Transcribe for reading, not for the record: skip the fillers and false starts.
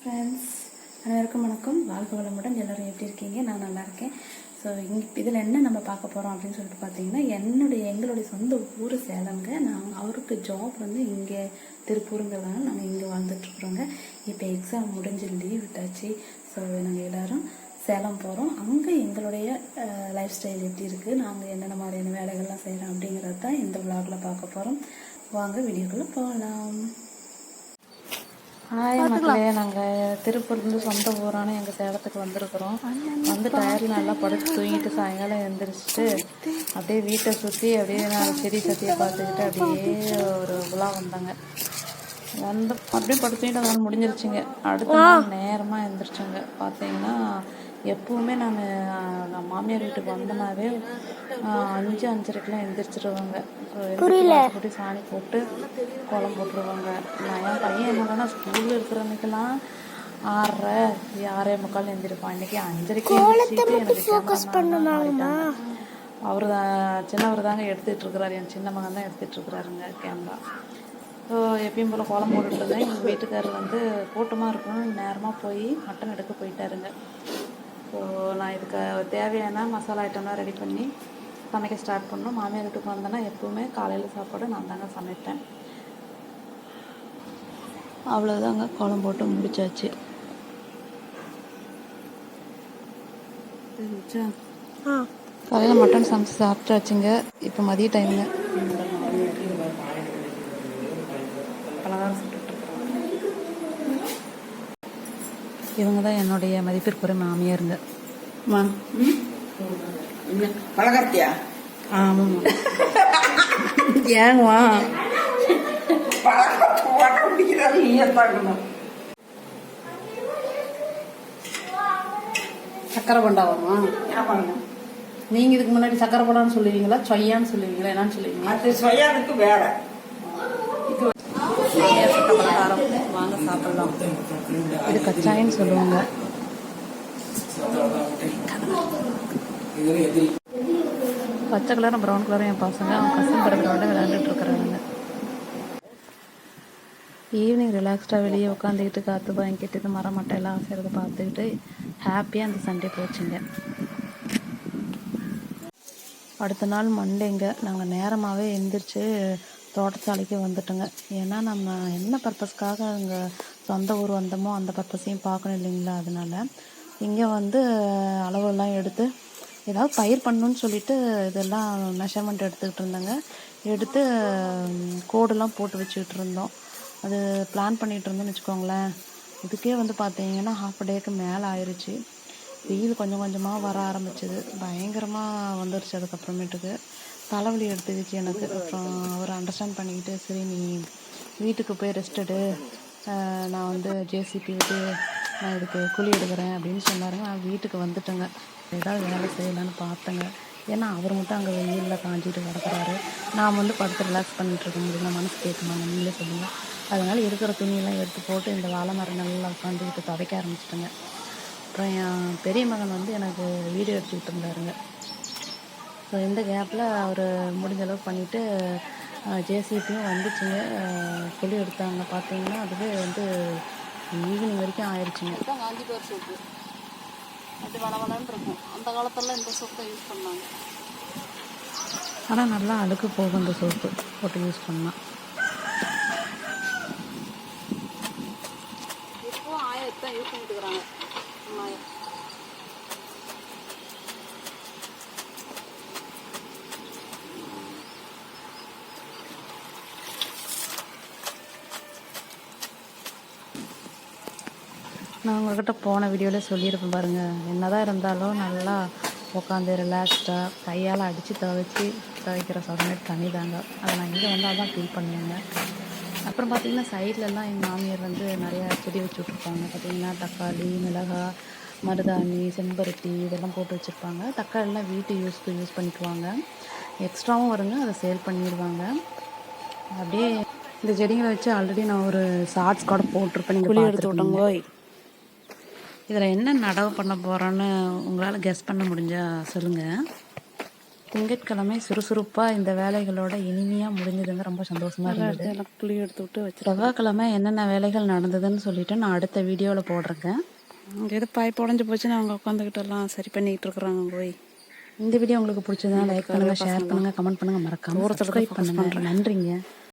Friends, அனைவருக்கும் வணக்கம். வாழ்க வளமுடன். எல்லோரும் எப்படி இருக்கீங்க? நான் நல்லா இருக்கேன். ஸோ இதில் என்ன நம்ம பார்க்க போகிறோம் அப்படின்னு சொல்லிட்டு பார்த்தீங்கன்னா, எங்களுடைய சொந்த ஊர் சேலம்ங்க. அவருக்கு ஜாப் வந்து இங்கே திருப்பூருங்கிறதுனால நாங்கள் இங்கே வாழ்ந்துட்டுருக்குறோங்க. இப்போ எக்ஸாம் முடிஞ்சு லீவ் விட்டாச்சு. ஸோ நாங்கள் எல்லோரும் சேலம் போகிறோம். அங்கே எங்களுடைய லைஃப் ஸ்டைல் எப்படி இருக்குது, நாங்கள் என்னென்ன மாதிரியான வேலைகள்லாம் செய்கிறோம் அப்படிங்கிறது தான் இந்த விளாகில் பார்க்க போகிறோம். வாங்க வீடியோக்குள்ளே போகலாம். ஹாய் மக்களே, நாங்கள் திருப்பூர்லேருந்து சொந்த ஊரான எங்கள் சேலத்துக்கு வந்திருக்கிறோம். வந்து டயரில் நல்லா படுத்து தூங்கிட்டு சாயங்காலம் எழுந்திரிச்சிட்டு அப்படியே வீட்டை சுற்றி அப்படியே நான் செடி சத்தியை பார்த்துக்கிட்டு அப்படியே ஒரு விழா வந்தாங்க. அப்படியே படுத்துக்கிட்டு அதனால் முடிஞ்சிருச்சுங்க. அடுத்த நாள் நேரமாக எழுந்திரிச்சோங்க. பார்த்தீங்கன்னா எப்பவுமே நான் மாமியார் வீட்டுக்கு வந்தனாவே 5-5:30 எழுந்திரிச்சிருவாங்க. போட்டு சாணி போட்டு கோலம் போட்டுருவாங்க. நான் என் பையன் என்னன்னா ஸ்கூலில் இருக்கிற அன்னைக்கெல்லாம் 6:30-6:45 எழுந்திருப்பான். இன்றைக்கி 5:30 எனக்கு அவர் தான் சின்னவர் தாங்க எடுத்துகிட்டு இருக்கிறாரு. என் சின்ன மகன் தான் எடுத்துகிட்டு இருக்கிறாருங்க கேமரா. ஸோ எப்பயும் போல் கோலம் போட்டுட்டு இருந்தேன். எங்கள் வீட்டுக்காரர் வந்து கூட்டமாக இருக்கணும்னு நேரமாக போய் மட்டன் எடுக்க போயிட்டாருங்க. ஸோ நான் இதுக்கு தேவையான மசாலா ஐட்டம்லாம் ரெடி பண்ணி சமைக்க ஸ்டார்ட் பண்ணோம். மாமியார் வீட்டுக்கு வந்தேன்னா எப்போவுமே காலையில் சாப்பாடு நான் தாங்க சமைப்பேன். அவ்வளோதாங்க, கோலம் போட்டு முடிச்சாச்சு. காலையில் மட்டன் சமைச்சு சாப்பிட்டாச்சுங்க. இப்போ மதிய டைமுங்க. பலகாரம் இவங்க தான் என்னுடைய மதிப்பிற்குரிய மாமியாருங்க. பலகாரத்தியா? ஆமாம். ஏங்கம்மா சக்கரை பண்டாவாமா? நீங்க இதுக்கு முன்னாடி சக்கரை பண்டான்னு சொல்லுவீங்களா, சொய்யான்னு சொல்லுவீங்களா, என்னன்னு சொல்லுவீங்க? அது சொய்யானுக்கு வேற. பலகாரம் வாங்க சாப்பிடலாம். இது கச்சாயின்னு சொல்லுவாங்க. பச்சை கலரும் ப்ரௌன் கலரும் என் பசங்க அவன் கசன் படத்தோட விளையாண்டுட்டு இருக்கிறாங்க. ஈவினிங் ரிலாக்ஸ்டாக வெளியே உட்காந்துக்கிட்டு காற்று வாங்கிக்கிட்டு மரம் மட்டையெல்லாம் ஆசைறதை பார்த்துக்கிட்டு ஹாப்பியாக அந்த சண்டே போச்சுங்க. அடுத்த நாள் மண்டேங்க. நாங்கள் நேரமாகவே எழுந்திரிச்சு தோட்டச்சாலைக்கு வந்துட்டோங்க. ஏன்னா நம்ம என்ன பர்பஸ்க்காக அங்கே சொந்த ஊர் வந்தோமோ அந்த பர்பஸையும் பார்க்கணும் இல்லைங்களா. அதனால இங்கே வந்து அளவெல்லாம் எடுத்து ஏதாவது பயிர் பண்ணணுன்னு சொல்லிட்டு இதெல்லாம் மெஷர்மெண்ட் எடுத்துக்கிட்டு இருந்தாங்க. எடுத்து கோடெல்லாம் போட்டு வச்சுக்கிட்டு இருந்தோம். அது பிளான் பண்ணிகிட்டு இருந்தோம்னு வச்சுக்கோங்களேன். இதுக்கே வந்து பார்த்தீங்கன்னா ஹாஃப் டேக்கு மேலே ஆயிடுச்சு. வெயில் கொஞ்சம் கொஞ்சமாக வர ஆரம்பிச்சிது. பயங்கரமாக வந்துருச்சு. அதுக்கப்புறமேட்டுக்கு தலைவலி எடுத்துக்கிச்சு எனக்கு. அப்புறம் அவர் அண்டர்ஸ்டாண்ட் பண்ணிக்கிட்டு சரி நீ வீட்டுக்கு போய் ரெஸ்ட் எடு, நான் வந்து ஜேசிபி விட்டு நான் இதுக்கு குழி எடுக்கிறேன் அப்படின்னு சொன்னாருங்க. நான் வீட்டுக்கு வந்துட்டேங்க. ஏதாவது வேலை செய்யலான்னு பார்த்தேங்க. ஏன்னா அவர் மட்டும் அங்கே வெயிலில் காஞ்சிட்டு கிடக்குறாரு. நான் வந்து படுத்து ரிலாக்ஸ் பண்ணிகிட்ருக்க முடியல. மனசு கேட்குமா நீங்களே சொல்லுங்கள். அதனால் இருக்கிற துணியெல்லாம் எடுத்து போட்டு இந்த வாழை மரம் நல்லா உட்காந்துக்கிட்டு துவைக்க ஆரம்பிச்சிட்டேங்க. அப்புறம் என் பெரிய மகன் வந்து எனக்கு வீடியோ எடுத்துக்கிட்டு இருந்தாருங்க. ஸோ இந்த கேப்பில் அவர் முடிஞ்ச அளவுக்கு பண்ணிவிட்டு ஜேசிபியும் வந்துச்சுங்க. குழி எடுத்தாங்க. பார்த்தீங்கன்னா அதுவே வந்து ஈவினிங் வரைக்கும் ஆயிடுச்சுங்க. காஞ்சிபுரம் சோப்பு அது வளவலன்னு இருக்கும். அந்த காலத்தில் இந்த சோப்பை யூஸ் பண்ணாங்க. ஆனால் நல்லா அழுக்கு போகும் இந்த சோப்பு போட்டு யூஸ் பண்ணால். இப்போ 1000 தான் யூஸ் பண்ணிட்டு இருக்கிறாங்க. நான் உங்கள்கிட்ட போன வீடியோவில் சொல்லியிருப்பேன் பாருங்கள். என்னதான் இருந்தாலும் நல்லா உட்காந்து ரிலாக்ஸ்டாக கையால் அடித்து துவைக்கிற சுகமே தனி தாங்க. அதை நான் இங்கே வந்தால் தான் ஃபீல் பண்ணுவேங்க. அப்புறம் பார்த்திங்கன்னா சைட்லலாம் எங்கள் மாமியார் வந்து நிறையா செடி வச்சு விட்ருப்பாங்க. பார்த்திங்கன்னா தக்காளி, மிளகாய், மருதாணி, செம்பருத்தி இதெல்லாம் போட்டு வச்சுருப்பாங்க. தக்காளிலாம் வீட்டு யூஸ் பண்ணிக்குவாங்க. எக்ஸ்ட்ராவும் வருங்க, அதை சேல் பண்ணிடுவாங்க. அப்படியே இந்த செடிங்களை வச்சு ஆல்ரெடி நான் ஒரு ஷார்ட்ஸ் கூட போட்டிருப்பேன். நீங்கள் குழி எடுத்து விட்டோங்க. இதில் என்ன நடவு பண்ண போகிறோன்னு உங்களால் கெஸ் பண்ண முடிஞ்சால் சொல்லுங்கள். திங்கட்கிழமை சுறுசுறுப்பாக இந்த வேலைகளோட இனிமையாக முடிஞ்சதுங்க. ரொம்ப சந்தோஷமாக இருந்தது. எல்லாம் புளி எடுத்து விட்டு வச்சு செவ்வாய்க்கிழமை என்னென்ன வேலைகள் நடந்ததுன்னு சொல்லிட்டு நான் அடுத்த வீடியோவில் போடுறேங்க. அங்கே எது பாய்ப்பு உடஞ்சி போச்சுன்னு அவங்க உட்காந்துக்கிட்டு எல்லாம் சரி பண்ணிக்கிட்டு இருக்கிறாங்க போய். இந்த வீடியோ உங்களுக்கு பிடிச்சதுன்னா லைக் பண்ணுங்கள், ஷேர் பண்ணுங்கள், கமெண்ட் பண்ணுங்கள், மறக்காமல் சப்ஸ்கிரைப் பண்ணுங்கள். நன்றிங்க.